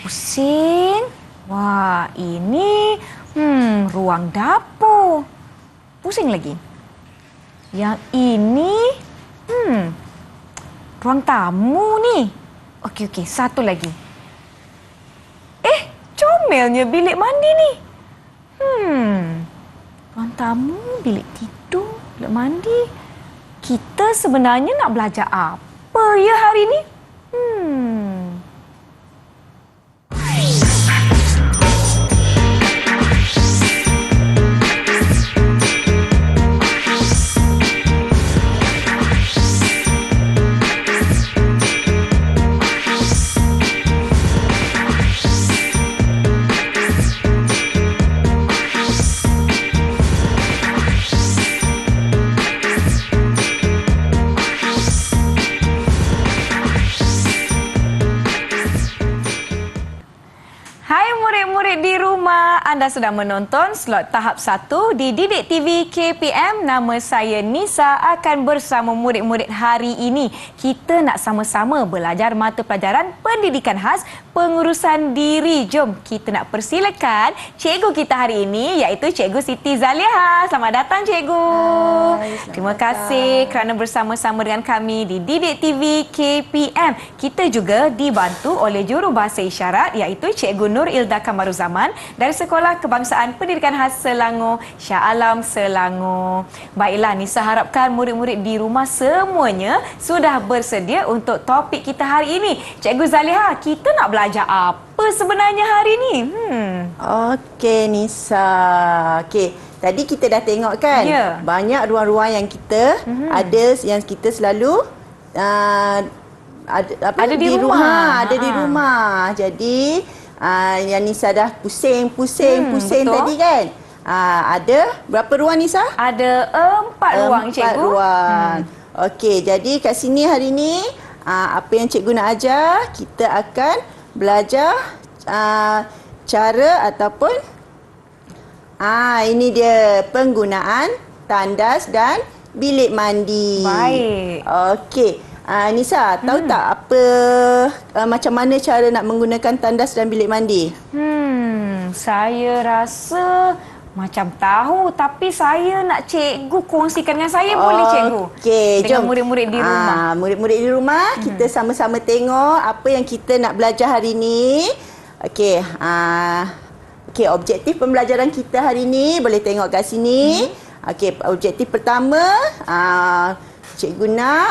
pusing. Wah, ini ruang dapur. Pusing lagi. Yang ini ruang tamu ni. Okey, satu lagi. Comelnya bilik mandi ni. Ruang tamu, bilik tidur, bilik mandi. Kita sebenarnya nak belajar apa ya hari ni? Anda sedang menonton slot tahap 1 di Didik TV KPM. Nama saya Nisa, akan bersama murid-murid hari ini. Kita nak sama-sama belajar mata pelajaran pendidikan khas pengurusan diri. Jom kita nak persilakan cikgu kita hari ini, iaitu Cikgu Siti Zaliha. Selamat datang cikgu. Hai, terima kasih kerana bersama-sama dengan kami di Didik TV KPM. Kita juga dibantu oleh jurubahasa isyarat, iaitu Cikgu Nur Ilda Kamaruzaman dari Sekolah Kebangsaan Pendidikan Khas Selangor, Shah Alam, Selangor. Baiklah, Nisa harapkan murid-murid di rumah semuanya sudah bersedia untuk topik kita hari ini. Cikgu Zaliha, kita nak belajar apa sebenarnya hari ini? Okey, Nisa. Okey, tadi kita dah tengok kan? Ya. Banyak ruang-ruang yang kita ada, yang kita selalu ada di rumah. Ada di rumah. Jadi yang Nisa dah pusing tadi kan? Ada berapa ruang, Nisa? Ada 4 ruang, cikgu. 4 ruang. Okey, jadi kat sini hari ni apa yang cikgu nak ajar, kita akan belajar cara ataupun ini dia penggunaan tandas dan bilik mandi. Baik. Okey. Nisa, tahu tak apa macam mana cara nak menggunakan tandas dan bilik mandi? Saya rasa macam tahu, tapi saya nak cikgu kongsikan dengan saya. Boleh cikgu? Okey, dengan jom. murid-murid di rumah. Murid-murid di rumah, kita sama-sama tengok apa yang kita nak belajar hari ni. Okey, okey, objektif pembelajaran kita hari ni boleh tengok kat sini. Okey, objektif pertama, cikgu nak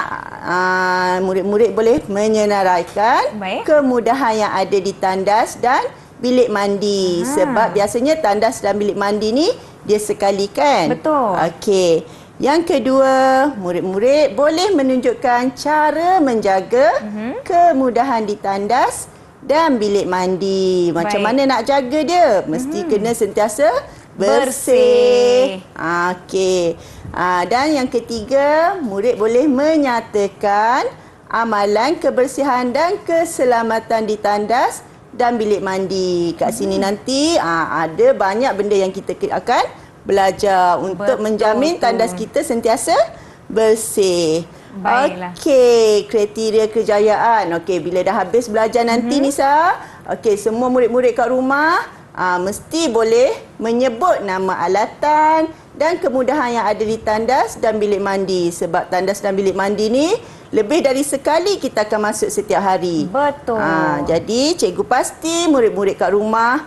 murid-murid boleh menyenaraikan kemudahan yang ada di tandas dan bilik mandi. Sebab biasanya tandas dan bilik mandi ni dia sekali kan? Betul. Okey. Yang kedua, murid-murid boleh menunjukkan cara menjaga kemudahan di tandas dan bilik mandi. Macam mana nak jaga dia? Mesti kena sentiasa bersih. Okey. Dan yang ketiga, murid boleh menyatakan amalan kebersihan dan keselamatan di tandas dan bilik mandi. Kat sini nanti ada banyak benda yang kita akan belajar untuk menjamin tandas kita sentiasa bersih. Baiklah. Okey, kriteria kejayaan. Okey, bila dah habis belajar nanti, Nisa, okey, semua murid-murid kat rumah mesti boleh menyebut nama alatan dan kemudahan yang ada di tandas dan bilik mandi. Sebab tandas dan bilik mandi ni lebih dari sekali kita akan masuk setiap hari. Betul. Jadi cikgu pasti murid-murid kat rumah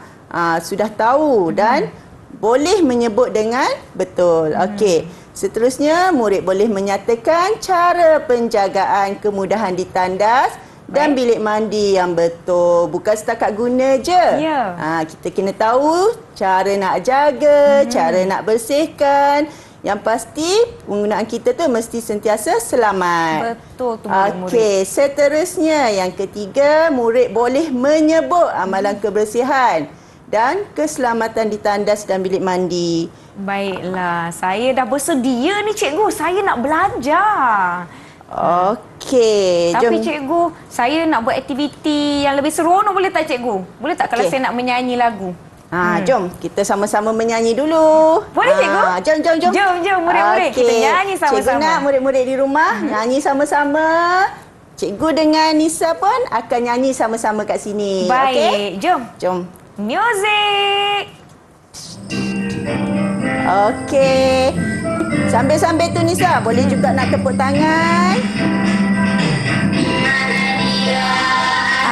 sudah tahu dan boleh menyebut dengan betul. Okey. Seterusnya, murid boleh menyatakan cara penjagaan kemudahan di tandas dan bilik mandi yang betul. Bukan setakat guna je. Ya. Kita kena tahu cara nak jaga, cara nak bersihkan. Yang pasti penggunaan kita tu mesti sentiasa selamat. Betul tu murid-murid. Okey, seterusnya yang ketiga, murid boleh menyebut amalan kebersihan dan keselamatan di tandas dan bilik mandi. Baiklah, saya dah bersedia ni cikgu. Saya nak belajar. Okey, Tapi jom. cikgu, saya nak buat aktiviti yang lebih seronok, boleh tak cikgu? Boleh tak kalau saya nak menyanyi lagu? Jom kita sama-sama menyanyi dulu. Boleh cikgu? Jom. Jom murid-murid, kita nyanyi sama-sama. Cikgu nak murid-murid di rumah nyanyi sama-sama. cikgu dengan Nisa pun akan nyanyi sama-sama kat sini. Baik, Okey? Jom. Music. Okey. Sambil-sambil tu Nisa, boleh juga nak tepuk tangan.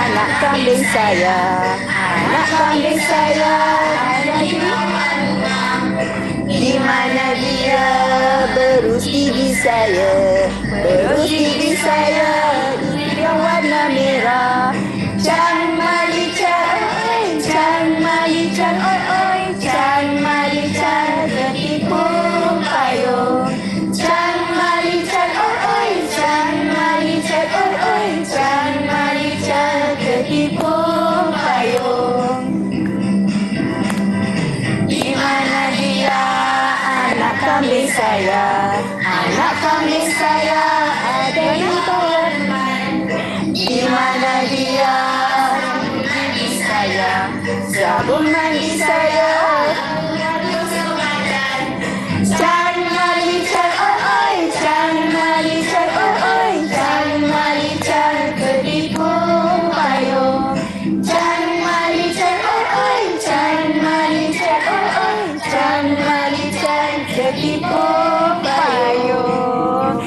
Anak kambing saya, anak kambing saya, di mana dia berus gigi saya, berus gigi saya, yang warna merah. Cang mali cang, cang mali cang, oi oi, cang mali cang, ketipu payung. Cang mali cang, oi oi, cang mali cang, oi oi, cang mali cang, ketipu payung. Di mana dia anak kambing saya, anak kambing saya ada di taman. Di mana dia gigi saya, sabun mandi saya. Cang mali cang, oi oi, cang mali cang, oi oi, cang mali cang, ketipu payung. Cang mali cang, oi oi, cang mali cang, oi oi, cang mali cang, ketipu payung.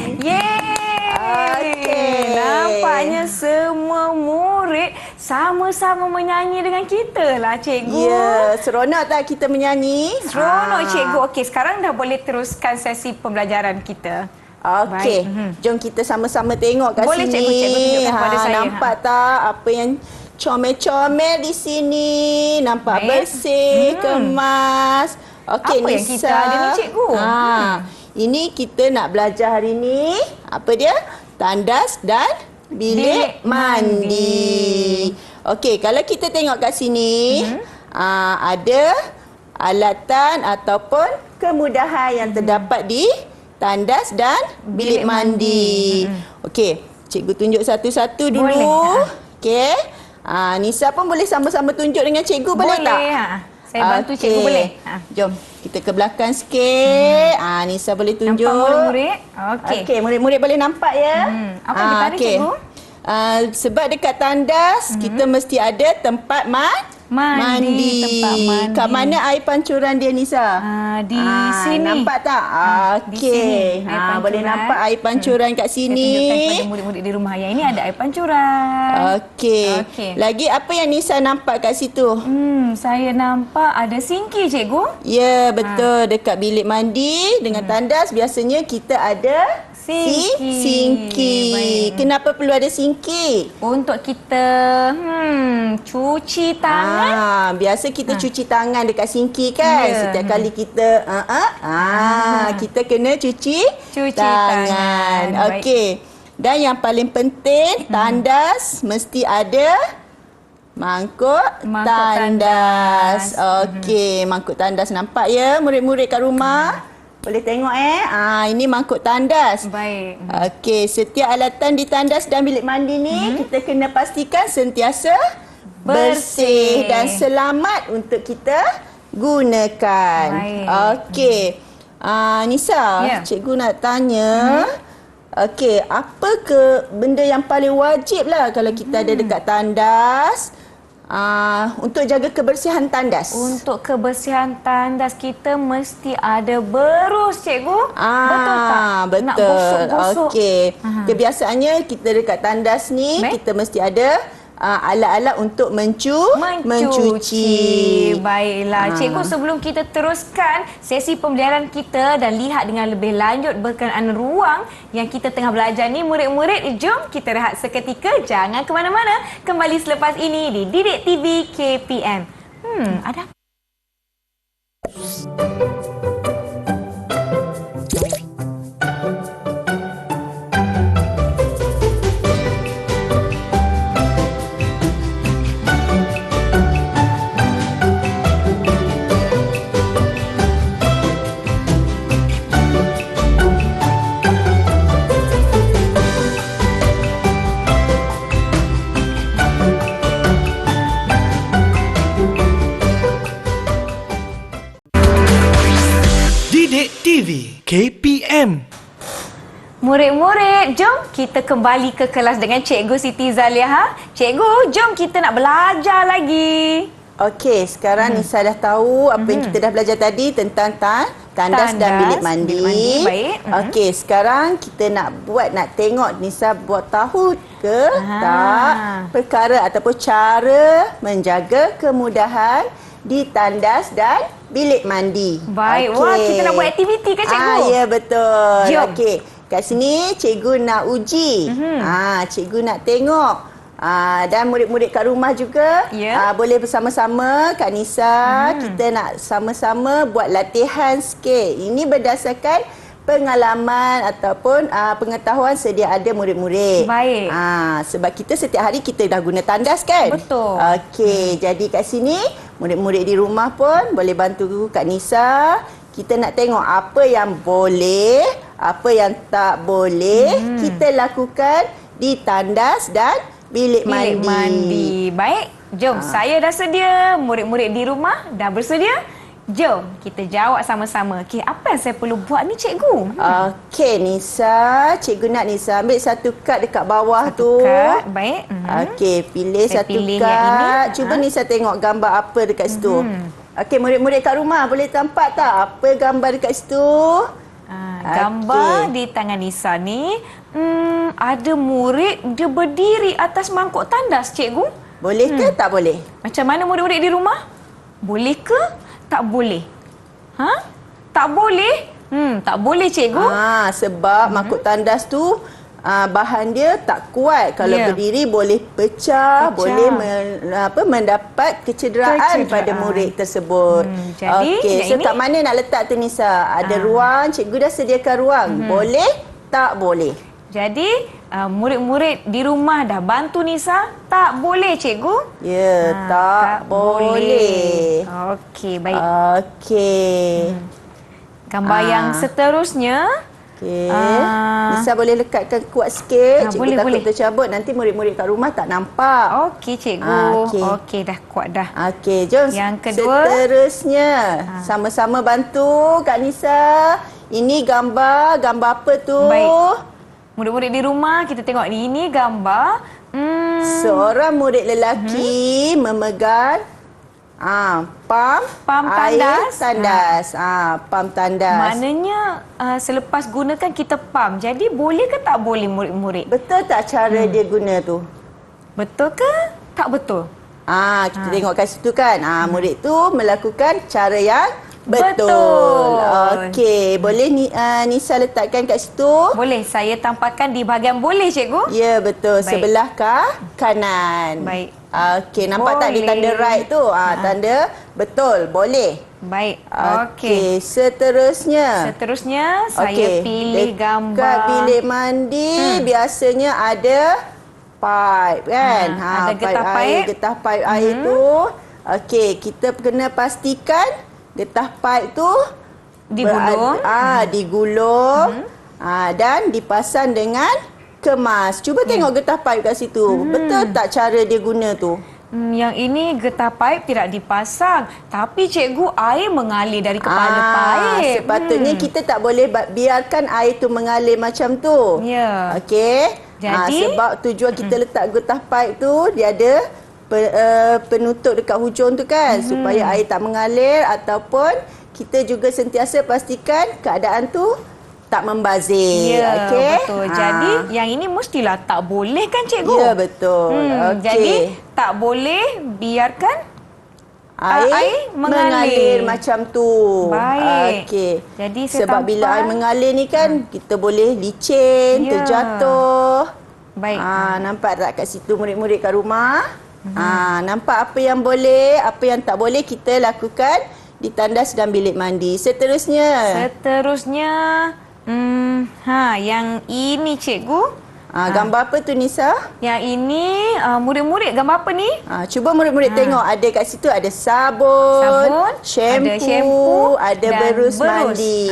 Okey. Nampaknya semua murid sama-sama menyanyi dengan kita lah, cikgu. Ya, seronok tak kita menyanyi? Seronok, cikgu. Okey, sekarang dah boleh teruskan sesi pembelajaran kita. Okey, jom kita sama-sama tengok kat Boleh, sini. cikgu tunjukkan kepada saya. Nampak tak apa yang comel-comel di sini? Nampak Baik. bersih, kemas. Okey, Apa yang kita ada ni, cikgu? Ini kita nak belajar hari ni. Apa dia? Tandas dan bilik mandi. Okey, kalau kita tengok kat sini, ada alatan ataupun kemudahan yang terdapat di tandas dan bilik mandi. Okey, cikgu tunjuk satu-satu dulu. Boleh. Okey. Nisa pun boleh sama-sama tunjuk dengan cikgu, boleh tak? Saya bantu cikgu, boleh? Jom, kita ke belakang sikit. Nisa boleh tunjuk. Nampak murid-murid? Okey. Okey, murid-murid boleh nampak ya? Apa yang kita ada, cikgu? Sebab dekat tandas, kita mesti ada tempat mandi. Tempat mandi. Kat mana air pancuran dia, Nisa? Di sini. Nampak tak? di sini, Okey. air pancuran. Boleh nampak air pancuran kat Saya sini. tunjukkan kepada murid-murid di rumah. Yang ini ada air pancuran. Okey. Okey. Lagi apa yang Nisa nampak kat situ? Saya nampak ada sinki, cikgu. Ya, betul. Dekat bilik mandi dengan tandas biasanya kita ada sinki. Baik. Kenapa perlu ada sinki? Untuk kita cuci tangan. Biasa kita cuci tangan dekat sinki kan. Ya. Setiap kali kita kita kena cuci tangan. Baik. Okey. Dan yang paling penting, tandas mesti ada mangkuk tandas. Okey, mangkuk tandas nampak ya murid-murid kat rumah? Boleh tengok ini mangkuk tandas. Baik. Okey, setiap alatan di tandas dan bilik mandi ni kita kena pastikan sentiasa bersih dan selamat untuk kita gunakan. Baik. Okey. Nisa, Ya. cikgu nak tanya. Okey, apa ke benda yang paling wajib lah kalau kita ada dekat tandas untuk jaga kebersihan tandas? Untuk kebersihan tandas kita mesti ada berus, cikgu. Betul tak? Betul. Nak gosok-gosok. Okey. Kebiasaannya kita dekat tandas ni Baik. kita mesti ada alat-alat untuk mencuci. Baiklah. Cikgu, sebelum kita teruskan sesi pembelajaran kita dan lihat dengan lebih lanjut berkenaan ruang yang kita tengah belajar ni, murid-murid, jom kita rehat seketika. Jangan ke mana-mana. Kembali selepas ini di Didik TV KPM. Ada apa? Didik TV KPM. Murid-murid, jom kita kembali ke kelas dengan Cikgu Siti Zaliha. Cikgu, jom kita nak belajar lagi. Okey, sekarang Nisa dah tahu apa yang kita dah belajar tadi tentang tandas dan bilik mandi. Baik. Okey, sekarang kita nak tengok Nisa buat tahu ke tak perkara ataupun cara menjaga kemudahan di tandas dan bilik mandi. Baik, wah kita nak buat aktiviti ke Cikgu? Ya, betul. Jom. Okey, kat sini cikgu nak uji. Cikgu nak tengok. Dan murid-murid kat rumah juga boleh bersama-sama Kak Nisa. Kita nak sama-sama buat latihan sikit. Ini berdasarkan pengalaman ataupun pengetahuan sedia ada murid-murid. Baik. Sebab kita setiap hari kita dah guna tandas kan? Betul. Okey, jadi kat sini murid-murid di rumah pun boleh bantu Kak Nisa. Kita nak tengok apa yang boleh, apa yang tak boleh kita lakukan di tandas dan bilik mandi. Baik, jom saya dah sedia. Murid-murid di rumah dah bersedia? Jom kita jawab sama-sama. Okey, apa yang saya perlu buat ni Cikgu? Okey Nisa, Cikgu nak Nisa ambil satu kad dekat bawah tu. Satu kad, baik. Okey, pilih Saya satu pilih yang kad. ini. Cuba Nisa tengok gambar apa dekat situ. Okey, murid-murid kat rumah boleh nampak tak apa gambar dekat situ? Gambar di tangan Nisa ni, ada murid dia berdiri atas mangkuk tandas, Cikgu. Boleh ke tak boleh? Macam mana murid-murid di rumah? Boleh ke tak boleh? Tak boleh? Tak boleh, Cikgu. Sebab mangkuk tandas tu bahan dia tak kuat. Kalau berdiri boleh pecah. Boleh mendapat kecederaan pada murid tersebut. Jadi, okey, so kat mana nak letak tu Nisa? Ada ruang, cikgu dah sediakan ruang. Boleh tak boleh? Jadi, murid-murid di rumah dah bantu Nisa, tak boleh Cikgu? Ya, tak boleh. Okey, baik. Okey. Gambar yang seterusnya. Okey. Nisa boleh lekatkan kuat sikit. Cikgu takut boleh. tercabut. Nanti murid-murid kat rumah tak nampak. Okey, Cikgu. Okey. Okey, dah kuat dah. Okey, jom. Yang kedua. Seterusnya. Sama-sama bantu Kak Nisa. Ini gambar apa tu? Baik. Murid-murid di rumah, kita tengok ini gambar. Seorang murid lelaki memegang pam tandas. Pam tandas. Maknanya selepas gunakan kita pam. Jadi boleh ke tak boleh murid-murid? Betul tak cara dia guna tu? Betul ke tak betul? Kita tengok kat situ kan. Murid tu melakukan cara yang betul. Okey, boleh Nisa letakkan kat situ? Boleh, saya tampakkan di bahagian boleh, Cikgu. Ya, betul. Baik. Sebelah kanan. Baik. Okey, nampak tak di tanda right tu? Tanda betul, boleh. Baik. Okey, seterusnya. Saya pilih gambar. Dekat bilik mandi biasanya ada pipe kan? Ada getah pipe. Getah pipe air tu. Okey, kita kena pastikan getah pipe tu digulung. Digulung. Dan dipasang dengan kemas. Cuba tengok getah pipe kat situ. Betul tak cara dia guna tu? Yang ini getah pipe tidak dipasang, tapi Cikgu air mengalir dari kepala pipe. Sepatutnya kita tak boleh biarkan air tu mengalir macam tu. Ya. Okey. Jadi sebab tujuan kita letak getah pipe tu dia ada penutup dekat hujung tu kan, supaya air tak mengalir, ataupun kita juga sentiasa pastikan keadaan tu tak membazir. Ya, okey? betul. Jadi yang ini mestilah tak boleh kan Cikgu? Ya, betul. Okey. Jadi tak boleh biarkan air mengalir macam tu. Baik. Okey. Jadi saya sebab bila air mengalir ni kan kita boleh licin, terjatuh. Baik. Nampak tak kat situ murid-murid kat rumah? Nampak apa yang boleh, apa yang tak boleh kita lakukan di tandas dan bilik mandi. Seterusnya. Yang ini Cikgu. Gambar apa tu Nisa? Yang ini murid-murid gambar apa ni? Cuba murid-murid tengok, ada kat situ ada sabun, shampoo, ada berus mandi.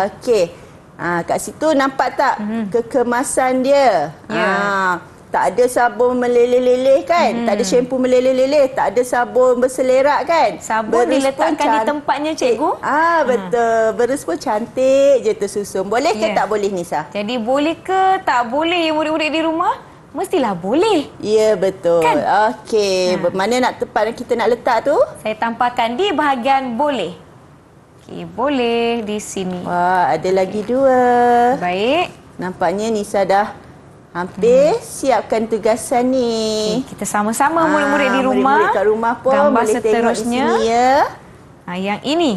Okey. Kat situ nampak tak kekemasan dia? Ya. Tak ada sabun meleleh-leleh kan? Tak ada shampoo meleleh-leleh, tak ada sabun berselerak kan? Sabun diletakkan di tempatnya, cikgu. Betul. Berus pun cantik je tersusun. Boleh ke tak boleh, Nisa? Jadi boleh ke tak boleh murid-murid di rumah? Mestilah boleh. Ya, betul. Kan? Okey, mana nak tempat kita nak letak tu? Saya tampakkan di bahagian boleh. Okey, boleh di sini. Wah, ada lagi 2. Baik. Nampaknya Nisa dah hampir siapkan tugasan ni. Okey, kita sama-sama murid-murid di rumah. Murid-murid kat rumah pun gambar boleh tengok di seterusnya. sini ya. Yang ini.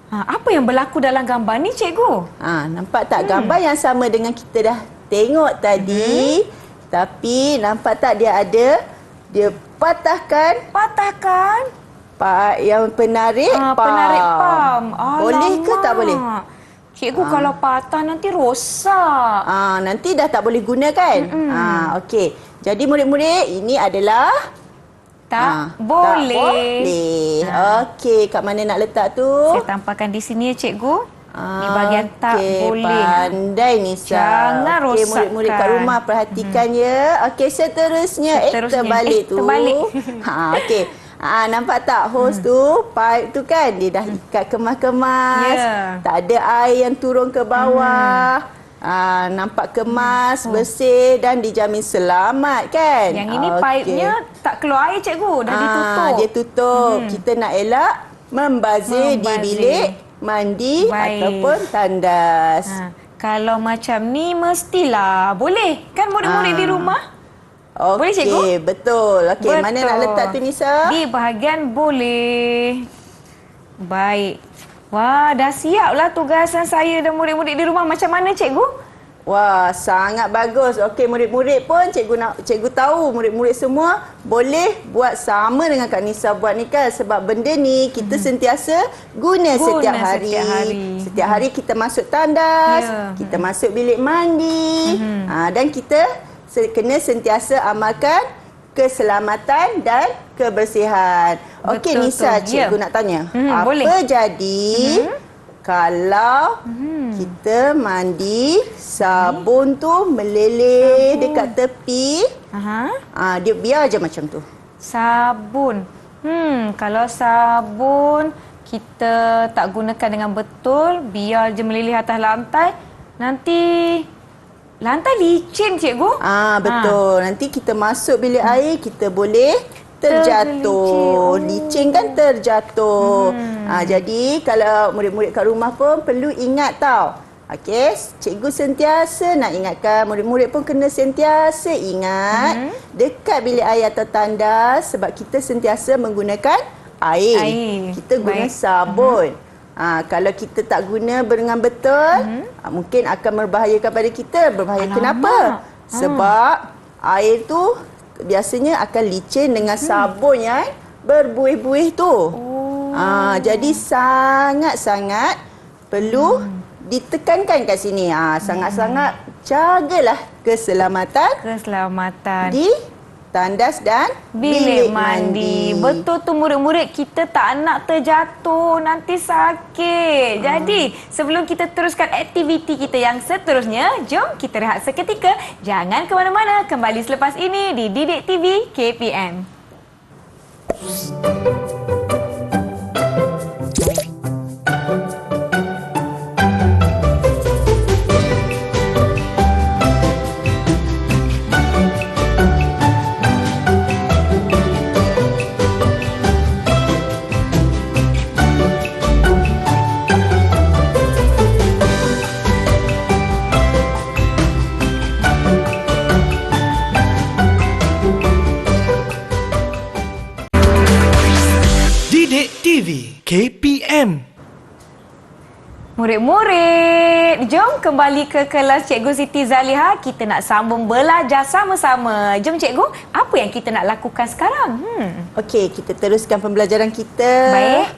Apa yang berlaku dalam gambar ni, cikgu? Nampak tak gambar yang sama dengan kita dah tengok tadi? Tapi nampak tak dia patahkan part yang penarik pam. Penarik pam. Boleh ke tak boleh? Cikgu, kalau patah nanti rosak. Nanti dah tak boleh guna kan? Okey. Jadi murid-murid, ini adalah tak boleh. Okey, kat mana nak letak tu? Saya tampakkan di sini ya, cikgu. Di bahagian tak boleh. Pandai, Nisa. Jangan rosakkan. Murid-murid kat rumah perhatikan ya. Okey, seterusnya. Terbalik tu. Terbalik. Okey. Nampak tak hose tu, pipe tu kan dia dah ikat kemas-kemas. Tak ada air yang turun ke bawah. Nampak kemas, bersih dan dijamin selamat kan. Yang ini pipe-nya tak keluar air, cikgu. Dah ditutup. Dia tutup. Kita nak elak membazir di bilik mandi ataupun tandas. Kalau macam ni mestilah boleh kan murid-murid di rumah? Boleh, cikgu? Okey, betul. Okey, mana nak letak tu, Nisa? Di bahagian boleh. Baik. Wah, dah siaplah tugasan saya dan murid-murid di rumah. Macam mana, cikgu? Wah, sangat bagus. Okey, murid-murid pun cikgu tahu murid-murid semua boleh buat sama dengan Kak Nisa buat ni kan, sebab benda ni kita sentiasa guna setiap hari. Setiap hari kita masuk tandas, kita masuk bilik mandi. Dan kita kena sentiasa amalkan keselamatan dan kebersihan. Okey, Nisa, cikgu nak tanya. Apa jadi kalau kita mandi, sabun tu meleleh dekat tepi, dia biar je macam tu. Sabun. Kalau sabun kita tak gunakan dengan betul, biar je meleleh atas lantai, nanti lantai licin, cikgu. Betul. Nanti kita masuk bilik air, kita boleh terjatuh. Licin kan terjatuh. Jadi kalau murid-murid kat rumah pun perlu ingat tau. Okey, cikgu sentiasa nak ingatkan, murid-murid pun kena sentiasa ingat dekat bilik air atau tandas, sebab kita sentiasa menggunakan air. Kita guna sabun. Kalau kita tak guna dengan betul, mungkin akan membahayakan pada kita. Berbahaya. Kenapa? Sebab air tu biasanya akan licin dengan sabun yang berbuih-buih tu. Jadi sangat-sangat perlu ditekankan kat sini. Sangat-sangat jagalah keselamatan di tandas dan bilik mandi. Betul tu murid-murid, kita tak nak terjatuh, nanti sakit. Jadi sebelum kita teruskan aktiviti kita yang seterusnya, jom kita rehat seketika. Jangan ke mana-mana, kembali selepas ini di Didik TV KPM. TV KPM. Murid-murid, jom kembali ke kelas Cikgu Siti Zaliha. Kita nak sambung belajar sama-sama. Jom cikgu, apa yang kita nak lakukan sekarang? Okey, kita teruskan pembelajaran kita. Baik.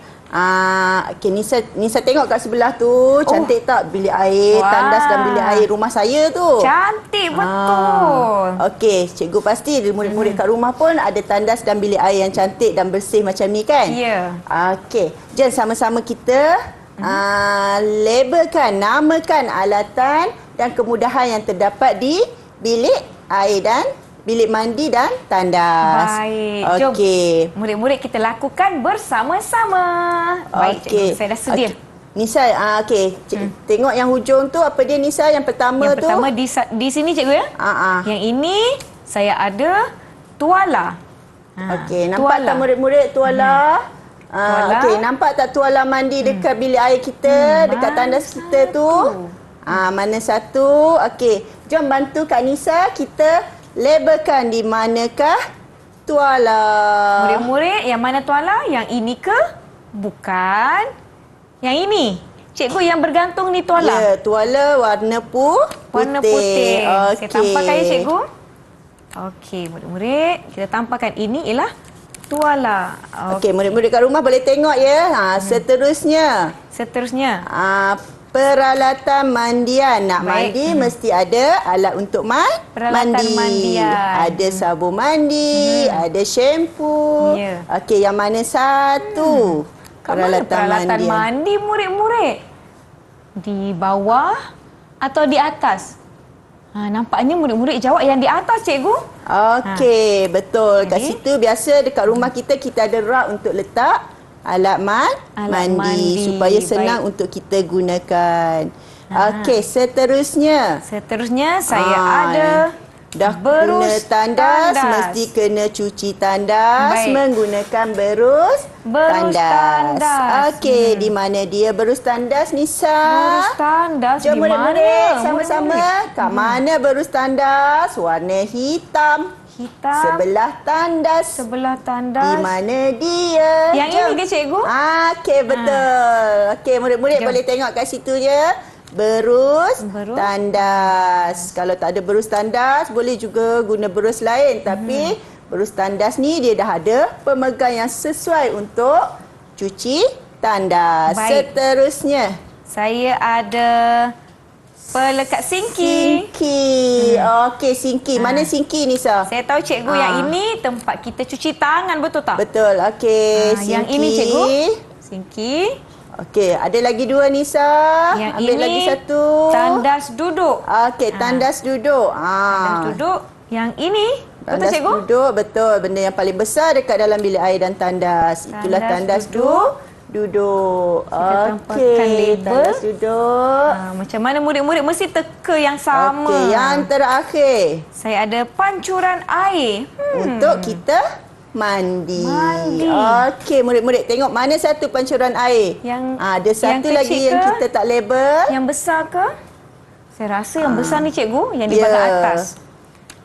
Okey, Nisa tengok kat sebelah tu, cantik tak bilik air, tandas dan bilik air rumah saya tu? Cantik betul. Okey, cikgu pasti murid-murid kat rumah pun ada tandas dan bilik air yang cantik dan bersih macam ni kan? Ya. Okey, jom sama-sama kita labelkan, namakan alatan dan kemudahan yang terdapat di bilik air dan bilik mandi dan tandas. Baik. Jom. Murid-murid kita lakukan bersama-sama. Baik, cikgu. Saya dah sedia. Nisa, tengok yang hujung tu apa dia Nisa? Yang pertama tu? Yang pertama di sini cikgu ya? Yang ini saya ada tuala. Okey, nampak tak murid-murid tuala? Okey, nampak tak tuala mandi dekat bilik air kita, dekat tandas kita tu? Mana satu? Okey, jom bantu Kak Nisa kita labelkan di manakah tuala. Murid-murid, yang mana tuala? Yang ini ke? Bukan. Yang ini. Cikgu, yang bergantung ni tuala. Ya, tuala warna putih. Warna putih. Saya tampakkan ya cikgu. Okey, murid-murid, kita tampakkan ini ialah tuala. Okey, murid-murid kat rumah boleh tengok ya. Seterusnya. Peralatan mandian. Nak mandi mesti ada alat untuk peralatan mandian. Ada sabun mandi, ada shampoo. Okey, yang mana satu? Peralatan mandi murid-murid? Di bawah atau di atas? Nampaknya murid-murid jawab yang di atas, cikgu. Okey, betul. Kat situ biasa dekat rumah kita ada rak untuk letak alat mandi supaya senang untuk kita gunakan. Okey, seterusnya saya ada dah berus tandas, mesti kena cuci tandas menggunakan berus tandas. Okey, di mana dia berus tandas, Nisa? Berus tandas di mana? Jom murid-murid sama-sama. Kat mana berus tandas? Warna hitam. Sebelah tandas. Di mana dia? Yang ini ke cikgu? Okey, betul. Okey, murid-murid boleh tengok kat situ je. Berus tandas. Kalau tak ada berus tandas, boleh juga guna berus lain. Tapi berus tandas ni dia dah ada pemegang yang sesuai untuk cuci tandas. Seterusnya, saya ada pelekat sinki. Okey, sinki. Mana sinki, Nisa? Saya tahu cikgu yang ini tempat kita cuci tangan, betul tak? Betul. Okey, sinki. Yang ini cikgu? Sinki. Okey, ada lagi dua, Nisa. Yang ambil ini lagi satu. Tandas duduk. Okey, tandas duduk. Tandas duduk. Yang ini, betul cikgu? Tandas duduk, betul. Benda yang paling besar dekat dalam bilik air dan tandas. Itulah tandas duduk. Okey, tandas duduk. Macam mana murid-murid mesti teka yang sama. Okey, yang terakhir. Saya ada pancuran air. Untuk kita mandi. Okey, murid-murid tengok mana satu pancuran air. Ada satu lagi yang kita tak label. Yang besar ke? Saya rasa yang besar ni cikgu, yang di bahagian atas.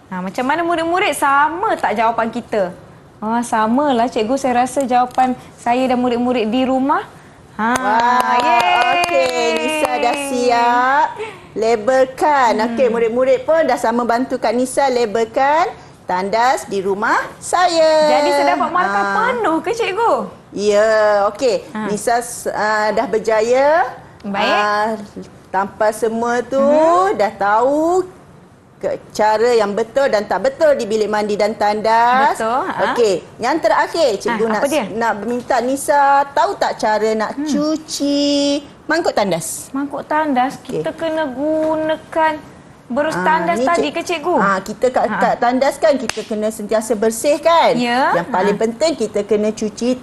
Macam mana murid-murid, sama tak jawapan kita? Samalah cikgu, saya rasa jawapan saya dan murid-murid di rumah. Okey, Nisa dah siap. Labelkan. Okey, murid-murid pun dah sama bantu Kak Nisa labelkan tandas di rumah saya. Jadi saya dapat markah penuh ke cikgu? Ya, okey. Nisa dah berjaya. Baik. Tanpa semua tu dah tahu cara yang betul dan tak betul di bilik mandi dan tandas. Betul. Okey, yang terakhir cikgu nak minta Nisa tahu tak cara nak cuci mangkuk tandas? Mangkuk tandas kita kena gunakan berus tandas tadi ke cikgu? Kita kat tandas kan kita kena sentiasa bersih kan? Ya. Yang paling penting kita kena cuci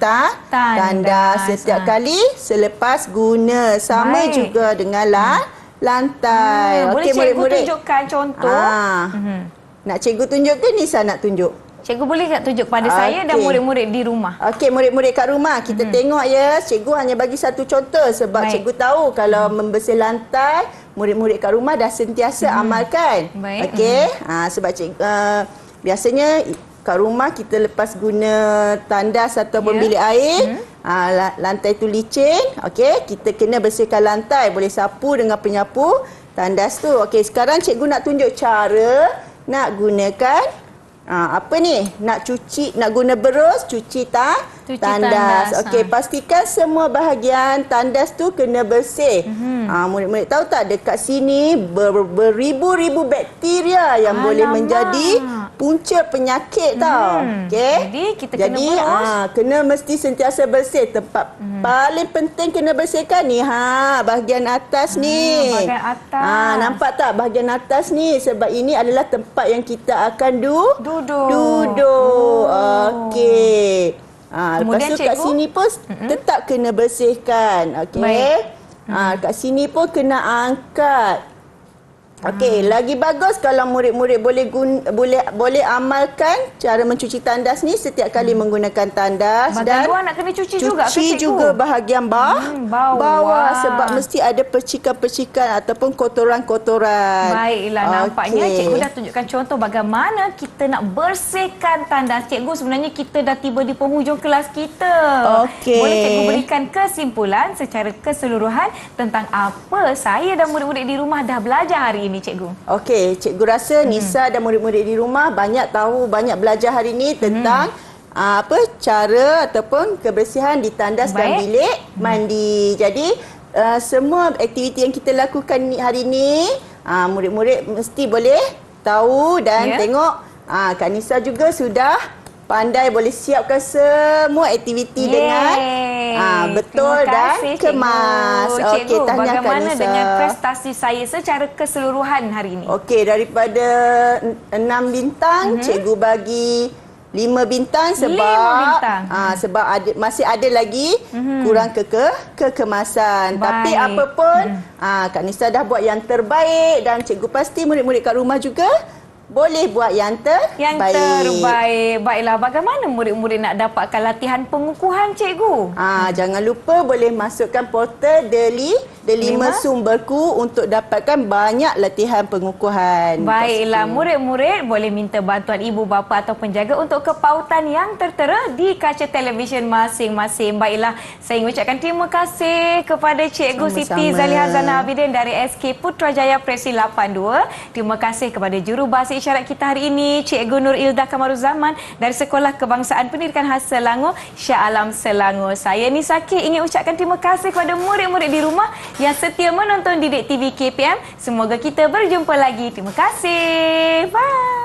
tandas setiap kali selepas guna. Sama juga dengan lantai. Boleh cikgu tunjukkan contoh? Nak cikgu tunjuk ke Nisa nak tunjuk? Cikgu boleh tak tunjuk pada saya dan murid-murid di rumah? Okey, murid-murid kat rumah kita tengok ya. Cikgu hanya bagi satu contoh sebab cikgu tahu kalau membersih lantai, murid-murid kat rumah dah sentiasa amalkan. Okey, sebab cikgu biasanya kat rumah kita lepas guna tandas ataupun bilik air, lantai tu licin, okey, kita kena bersihkan lantai, boleh sapu dengan penyapu tandas tu. Okey, sekarang cikgu nak tunjuk cara nak gunakan apa ni? Nak guna berus cuci tandas. Okey, pastikan semua bahagian tandas tu kena bersih. Murid-murid tahu tak dekat sini beribu-ribu bakteria yang boleh menjadi punca penyakit tau. Okey. Jadi kita kena berus. Kena mesti sentiasa bersih. Tempat paling penting kena bersihkan ni bahagian atas ni. Bahagian atas. Nampak tak bahagian atas ni, sebab ini adalah tempat yang kita akan Duduk. Okey. Lepas Kemudian, tu kat cikgu? sini pun tetap kena bersihkan. Okey. Baik. Kat sini pun kena angkat. Okey, lagi bagus kalau murid-murid boleh amalkan cara mencuci tandas ni setiap kali menggunakan tandas. Bahagian dan luar nak kena cuci juga ke, cuci cikgu? juga bahagian bawah sebab mesti ada percikan-percikan ataupun kotoran-kotoran. Baiklah, nampaknya cikgu dah tunjukkan contoh bagaimana kita nak bersihkan tandas. Cikgu, sebenarnya kita dah tiba di penghujung kelas kita. Okey. Boleh cikgu berikan kesimpulan secara keseluruhan tentang apa saya dan murid-murid di rumah dah belajar hari ini, cikgu? Okey, cikgu rasa Nisa dan murid-murid di rumah banyak belajar hari ini tentang cara ataupun kebersihan di tandas dan bilik mandi. Jadi semua aktiviti yang kita lakukan hari ini, murid-murid mesti boleh tahu dan tengok Kak Nisa juga sudah pandai boleh siapkan semua aktiviti dengan betul dan kemas. Okey, tahniah Kak bagaimana Nisa. dengan prestasi saya secara keseluruhan hari ini? Okey, daripada 6 bintang, cikgu bagi 5 bintang sebab 5 bintang. Sebab masih ada lagi kurang kekemasan. Tapi apa pun Kak Nisa dah buat yang terbaik dan cikgu pasti murid-murid kat rumah juga boleh buat yang terbaik. Baiklah, bagaimana murid-murid nak dapatkan latihan pengukuhan, cikgu? Jangan lupa boleh masukkan portal Delima Sumberku untuk dapatkan banyak latihan pengukuhan. Baiklah, murid-murid boleh minta bantuan ibu bapa atau penjaga untuk kepautan yang tertera di kaca televisyen masing-masing. Baiklah, saya ingin ucapkan terima kasih kepada Cikgu Siti Zaliha Zana Abidin dari SK Putrajaya Presi 82. Terima kasih kepada juru bahasa isyarat kita hari ini, Cikgu Nur Ilda Kamaruzaman dari Sekolah Kebangsaan Pendidikan Khas Selangor, Shah Alam Selangor. Saya Nisa K ingin ucapkan terima kasih kepada murid-murid di rumah yang setia menonton Didik TV KPM. Semoga kita berjumpa lagi. Terima kasih. Bye.